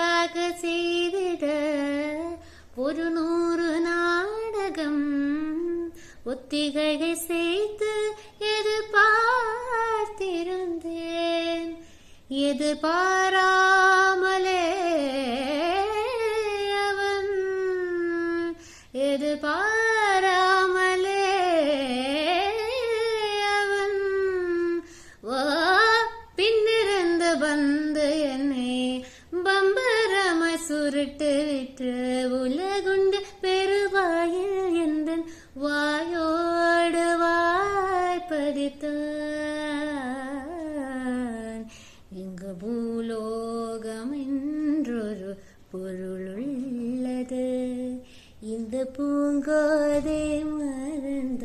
எனக்காக செய்திட ஒரு 100 நாடகம் ஒத்திகையை செய்து எதிர்பார்த்திருந்தேன். எதிர்பாராமலே அவன் எதிர்பாராமலே அவன் பின்னிருந்து வந்து என்னை பம்பரமாய் சுருட்டு விட்டு உலகுண்டு பெருவாயில் எந்த வாயோடு வாய்ப்பதித்தான். இங்கு பூலோகம் என்றொரு பொருளுள்ளது, இந்த பூங்கோதை மறந்து